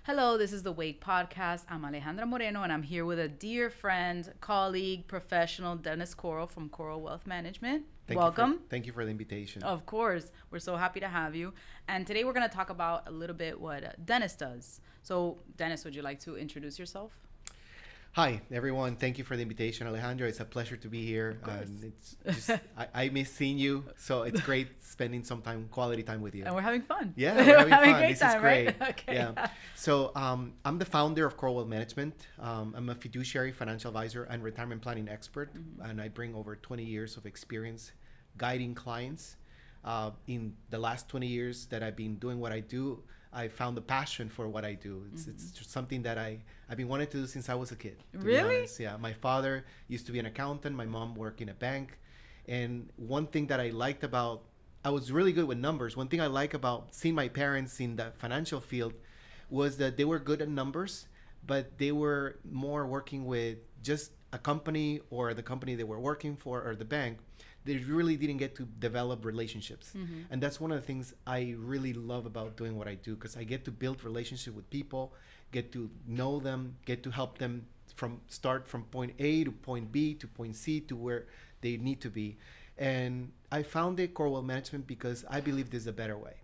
Hello, this is the Wake Podcast. I'm Alejandra Moreno, and I'm here with a dear friend, colleague, professional, Dennis Coral from Coral Wealth Management. Welcome. Thank you for the invitation. Of course, we're so happy to have you. And today we're going to talk about a little bit what Dennis does. So, Dennis, would you like to introduce yourself? Hi, everyone. Thank you for the invitation, Alejandro. It's a pleasure to be here. It's just, I miss seeing you, so it's great spending some quality time with you. And we're having fun. Yeah, we're having fun. A great This time, is great. right? Okay. Yeah. So I'm the founder of Coral Wealth Management. I'm a fiduciary, financial advisor, and retirement planning expert, and I bring over 20 years of experience guiding clients. In the last 20 years that I've been doing what I do, I found the passion for what I do. It's just something that I've been wanting to do since I was a kid. Really? Yeah. My father used to be an accountant. My mom worked in a bank. And one thing that I liked about, I was really good with numbers. One thing I like about seeing my parents in the financial field was that they were good at numbers, but they were more working with just a company or the company they were working for or the bank. They really didn't get to develop relationships. And that's one of the things I really love about doing what I do, because I get to build relationship with people, get to know them, get to help them start from point A to point B to point C to where they need to be. And I founded Coral Wealth Management because I believe there's a better way.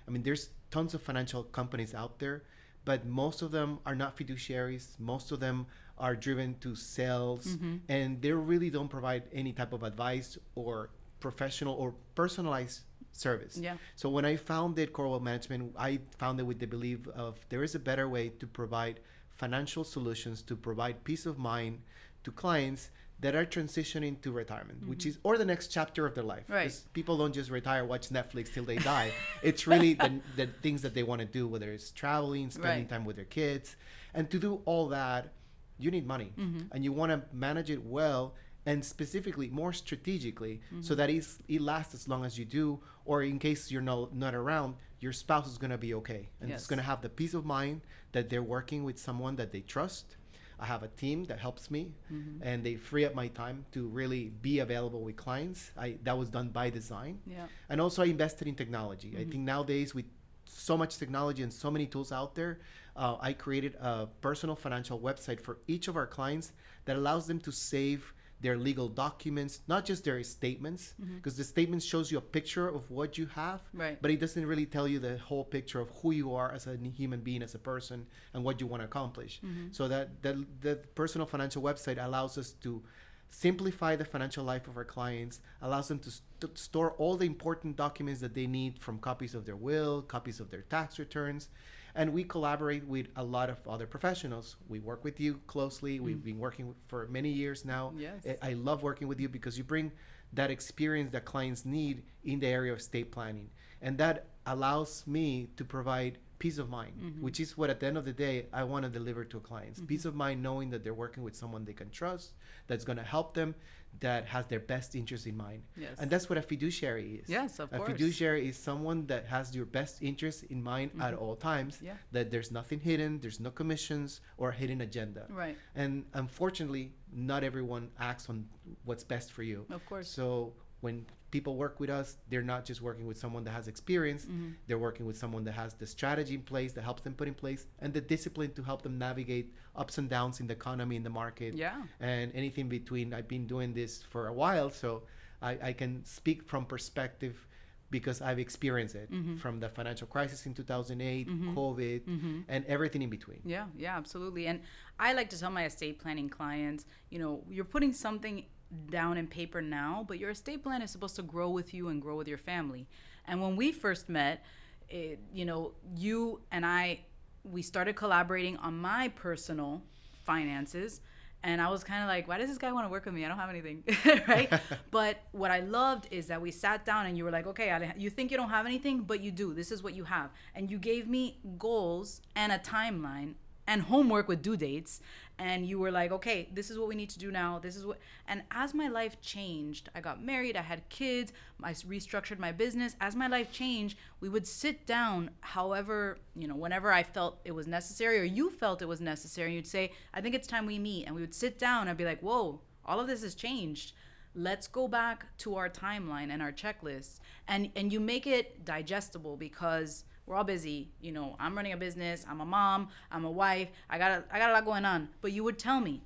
I mean, there's tons of financial companies out there, but most of them are not fiduciaries. Most of them are driven to sales, and they really don't provide any type of advice or professional or personalized service. Yeah. So when I founded Coral Wealth Management, I founded with the belief of there is a better way to provide financial solutions, to provide peace of mind to clients that are transitioning to retirement, which is, or the next chapter of their life. Right. 'Cause people don't just retire, watch Netflix till they die. It's really the things that they want to do, whether it's traveling, spending time with their kids. And to do all that, you need money, and you want to manage it well, and specifically more strategically, so that it lasts as long as you do, or in case you're not around, your spouse is going to be okay, and it's going to have the peace of mind that they're working with someone that they trust. I have a team that helps me, and they free up my time to really be available with clients. That was done by design. Yeah. And also I invested in technology. I think nowadays with so much technology and so many tools out there, I created a personal financial website for each of our clients that allows them to save their legal documents, not just their statements, because the statement shows you a picture of what you have, Right. but it doesn't really tell you the whole picture of who you are as a human being, as a person, and what you want to accomplish. So that the personal financial website allows us to simplify the financial life of our clients, allows them to store all the important documents that they need, from copies of their will, copies of their tax returns. And we collaborate with a lot of other professionals. We work with you closely. We've been working for many years now. Yes. I love working with you because you bring that experience that clients need in the area of estate planning. And that allows me to provide peace of mind, which is what at the end of the day I want to deliver to clients. Peace of mind knowing that they're working with someone they can trust, that's going to help them, that has their best interest in mind. Yes. And that's what a fiduciary is. Yes, of a course. fiduciary is someone that has your best interest in mind at all times, Yeah. that there's nothing hidden, there's no commissions or hidden agenda. Right. And unfortunately, not everyone acts on what's best for you. Of course. So when people work with us, they're not just working with someone that has experience, they're working with someone that has the strategy in place, that helps them put in place, and the discipline to help them navigate ups and downs in the economy, in the market, Yeah. and anything between. I've been doing this for a while, so I can speak from perspective because I've experienced it, from the financial crisis in 2008, COVID, and everything in between. Yeah, yeah, absolutely. And I like to tell my estate planning clients, you're putting something down in paper now, but your estate plan is supposed to grow with you and grow with your family. And when we first met, you and I, we started collaborating on my personal finances. And I was kind of like, why does this guy want to work with me? I don't have anything, right? But what I loved is that we sat down and you were like, okay, you think you don't have anything, but you do. This is what you have. And you gave me goals and a timeline and homework with due dates. And you were like, okay, this is what we need to do now. And as my life changed, I got married, I had kids, I restructured my business. As my life changed, we would sit down, however, whenever I felt it was necessary or you felt it was necessary. You'd say, I think it's time we meet. And we would sit down and be like, whoa, all of this has changed. Let's go back to our timeline and our checklists. And you make it digestible because we're all busy. You know, I'm running a business. I'm a mom. I'm a wife. I got a lot going on. But you would tell me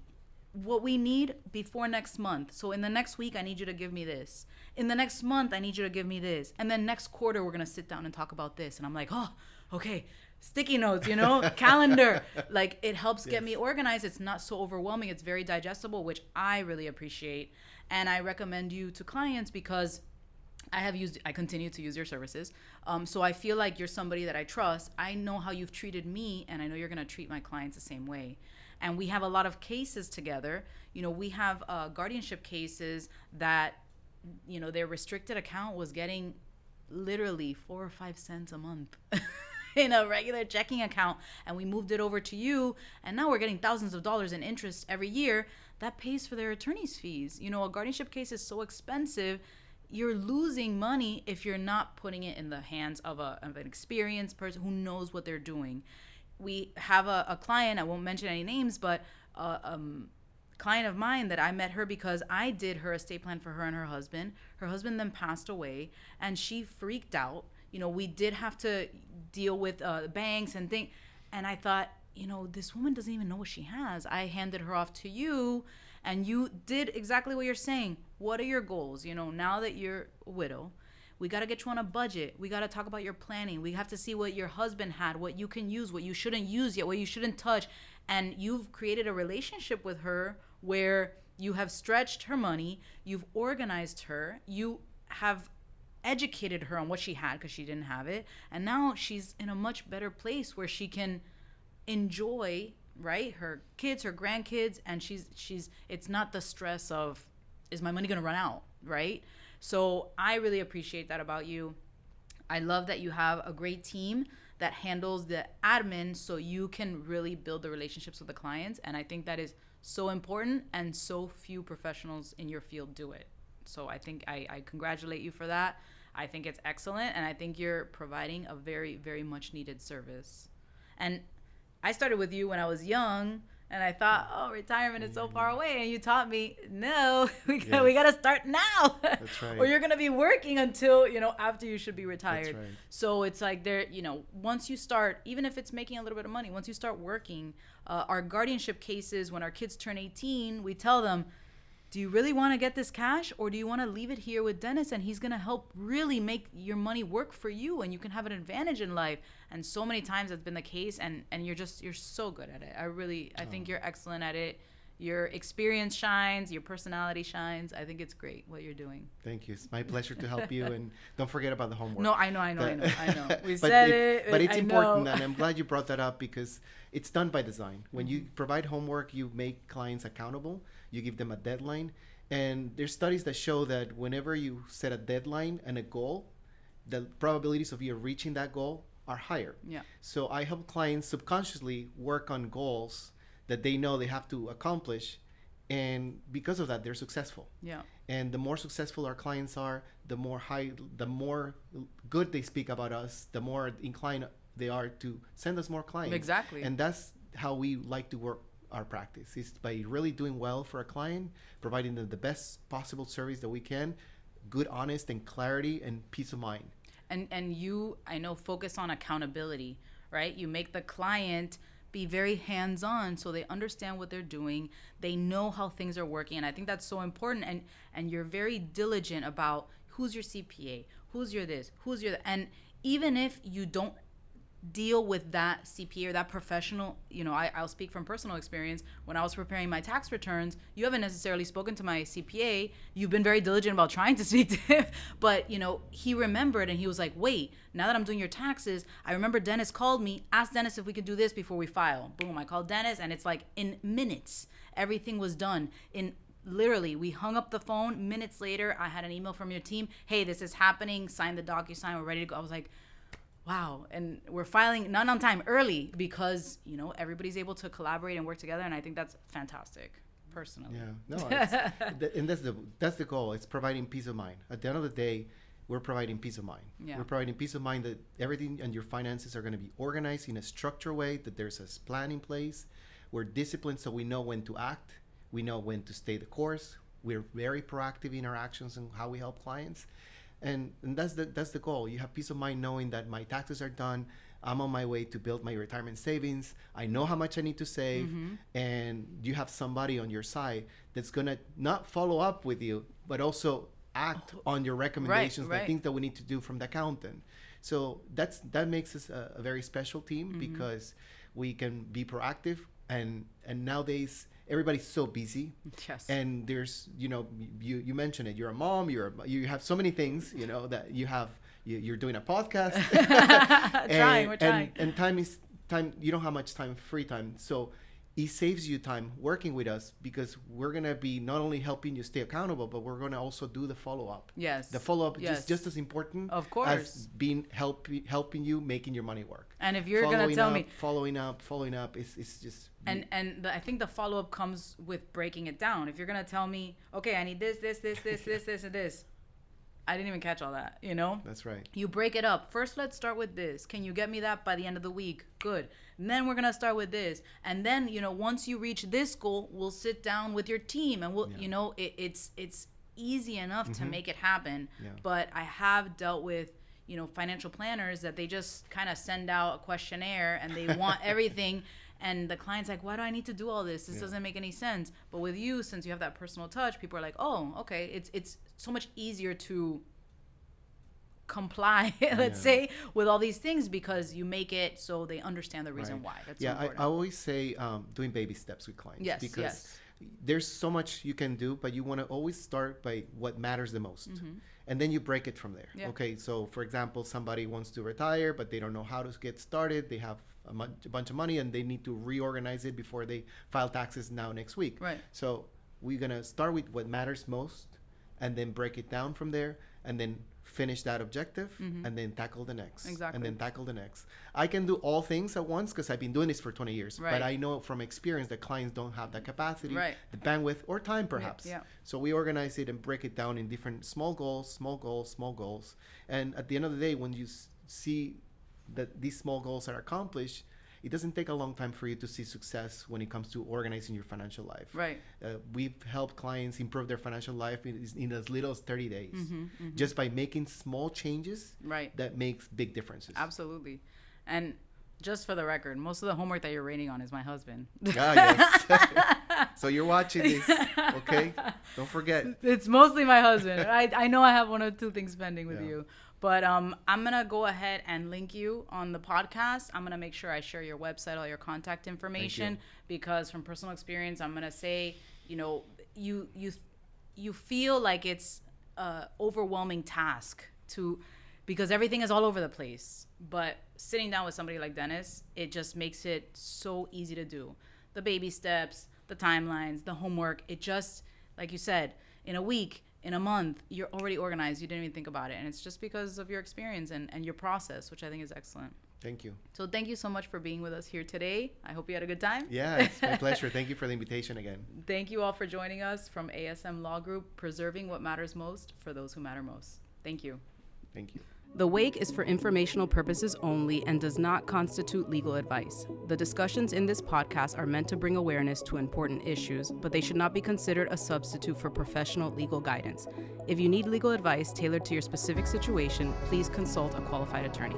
what we need before next month. So in the next week, I need you to give me this. In the next month, I need you to give me this. And then next quarter, we're going to sit down and talk about this. And I'm like, oh, okay. Sticky notes, you know, calendar. Like, it helps get me organized. It's not so overwhelming. It's very digestible, which I really appreciate. And I recommend you to clients because I continue to use your services. So I feel like you're somebody that I trust. I know how you've treated me, and I know you're going to treat my clients the same way. And we have a lot of cases together. You know, we have guardianship cases that, you know, their restricted account was getting literally 4 or 5 cents a month in a regular checking account. And we moved it over to you. And now we're getting thousands of dollars in interest every year. That pays for their attorney's fees. You know, a guardianship case is so expensive. You're losing money if you're not putting it in the hands of an experienced person who knows what they're doing. We have a client, I won't mention any names, but a client of mine that I met her because I did her estate plan for her and her husband. Her husband then passed away, and she freaked out. You know, we did have to deal with banks and things. And I thought, you know, this woman doesn't even know what she has. I handed her off to you, and you did exactly what you're saying. What are your goals? You know, now that you're a widow, we got to get you on a budget. We got to talk about your planning. We have to see what your husband had, what you can use, what you shouldn't use yet, what you shouldn't touch. And you've created a relationship with her where you have stretched her money, you've organized her, you have educated her on what she had because she didn't have it. And now she's in a much better place where she can enjoy, right, her kids, her grandkids, and she's it's not the stress of, is my money going to run out, right? So I really appreciate that about you. I love that you have a great team that handles the admin so you can really build the relationships with the clients. And I think that is so important, and so few professionals in your field do it. So I think I congratulate you for that. I think it's excellent, and I think you're providing a very, very much needed service. And I started with you when I was young, and I thought, oh, retirement is so far away. And you taught me, no, we got to start now. That's right. Or you're going to be working until, you know, after you should be retired. That's right. So it's like there, you know, once you start, even if it's making a little bit of money, once you start working, our guardianship cases, when our kids turn 18, we tell them, do you really want to get this cash, or do you want to leave it here with Dennis, and he's going to help really make your money work for you, and you can have an advantage in life? And so many times that's been the case, and you're so good at it. I think you're excellent at it. Your experience shines, your personality shines. I think it's great what you're doing. Thank you. It's my pleasure to help you, and don't forget about the homework. No, I know. We said it. But it's important, and I'm glad you brought that up because it's done by design. When you provide homework, you make clients accountable. You give them a deadline. And there's studies that show that whenever you set a deadline and a goal, the probabilities of you reaching that goal are higher. Yeah. So I help clients subconsciously work on goals that they know they have to accomplish. And because of that, they're successful. Yeah. And the more successful our clients are, the more good they speak about us, the more inclined they are to send us more clients. Exactly. And that's how we like to work our practice, is by really doing well for a client, providing them the best possible service that we can, good, honest, and clarity and peace of mind. And you, I know, focus on accountability, right? You make the client be very hands-on so they understand what they're doing. They know how things are working. And I think that's so important. And you're very diligent about who's your CPA, who's your this, who's your that. And even if you don't deal with that CPA or that professional, you know, I'll speak from personal experience. When I was preparing my tax returns, you haven't necessarily spoken to my CPA. You've been very diligent about trying to speak to him, but you know, he remembered and he was like, wait, now that I'm doing your taxes, I remember Dennis called me, asked Dennis if we could do this before we file. Boom, I called Dennis, and it's like in minutes, everything was done. Literally, we hung up the phone. Minutes later, I had an email from your team. Hey, this is happening. Sign the DocuSign. We're ready to go. I was like, wow. And we're filing not on time, early, because, you know, everybody's able to collaborate and work together. And I think that's fantastic, personally. Yeah, no, and that's the goal. It's providing peace of mind. At the end of the day, we're providing peace of mind. Yeah. We're providing peace of mind that everything and your finances are going to be organized in a structured way, that there's a plan in place. We're disciplined so we know when to act. We know when to stay the course. We're very proactive in our actions and how we help clients. And that's the goal. You have peace of mind knowing that my taxes are done. I'm on my way to build my retirement savings. I know how much I need to save. And you have somebody on your side that's going to not follow up with you, but also act on your recommendations, the things that we need to do from the accountant. So that makes us a very special team because we can be proactive. And nowadays, everybody's so busy. Yes. And there's, you mentioned it. You're a mom. You have so many things, that you have. You're doing a podcast. We're trying. And time. You don't have much time, free time. So it saves you time working with us because we're going to be not only helping you stay accountable, but we're going to also do the follow-up. Yes. The follow-up is just as important, of course, as being helping you making your money work. And if you're going to tell me following up, it's just. I think the follow-up comes with breaking it down. If you're going to tell me, okay, I need this, and this. I didn't even catch all that, That's right. You break it up. First, let's start with this. Can you get me that by the end of the week? Good. And then we're going to start with this. And then, once you reach this goal, we'll sit down with your team and we'll, it's easy enough to make it happen. Yeah. But I have dealt with, financial planners that they just kind of send out a questionnaire and they want everything. And the client's like, why do I need to do all this? This doesn't make any sense. But with you, since you have that personal touch, people are like, oh, okay. It's so much easier to comply, let's say, with all these things because you make it so they understand the reason why. That's so important. I always say doing baby steps with clients. Yes, because there's so much you can do, but you want to always start by what matters the most. And then you break it from there. Yeah. Okay, so for example, somebody wants to retire, but they don't know how to get started. They have a bunch of money and they need to reorganize it before they file taxes next week. Right. So we're going to start with what matters most and then break it down from there and then finish that objective and then tackle the next. Exactly. And then tackle the next. I can do all things at once because I've been doing this for 20 years. Right. But I know from experience that clients don't have that capacity, the bandwidth, or time perhaps. Yeah. So we organize it and break it down in different small goals. And at the end of the day, when you see that these small goals are accomplished, it doesn't take a long time for you to see success when it comes to organizing your financial life. Right. We've helped clients improve their financial life in as little as 30 days, just by making small changes that makes big differences. Absolutely. And just for the record, most of the homework that you're rating on is my husband. Yes. So you're watching this, okay? Don't forget. It's mostly my husband. I know I have one or two things pending with you. But I'm going to go ahead and link you on the podcast. I'm going to make sure I share your website, all your contact information, because from personal experience, I'm going to say, you feel like it's an overwhelming task because everything is all over the place. But sitting down with somebody like Dennis, it just makes it so easy to do. The baby steps, the timelines, the homework, it just, like you said, in a week, in a month, you're already organized. You didn't even think about it. And it's just because of your experience and your process, which I think is excellent. Thank you. So thank you so much for being with us here today. I hope you had a good time. Yeah, it's my pleasure. Thank you for the invitation again. Thank you all for joining us from ASM Law Group, preserving what matters most for those who matter most. Thank you. Thank you. The Wake is for informational purposes only and does not constitute legal advice. The discussions in this podcast are meant to bring awareness to important issues, but they should not be considered a substitute for professional legal guidance. If you need legal advice tailored to your specific situation, please consult a qualified attorney.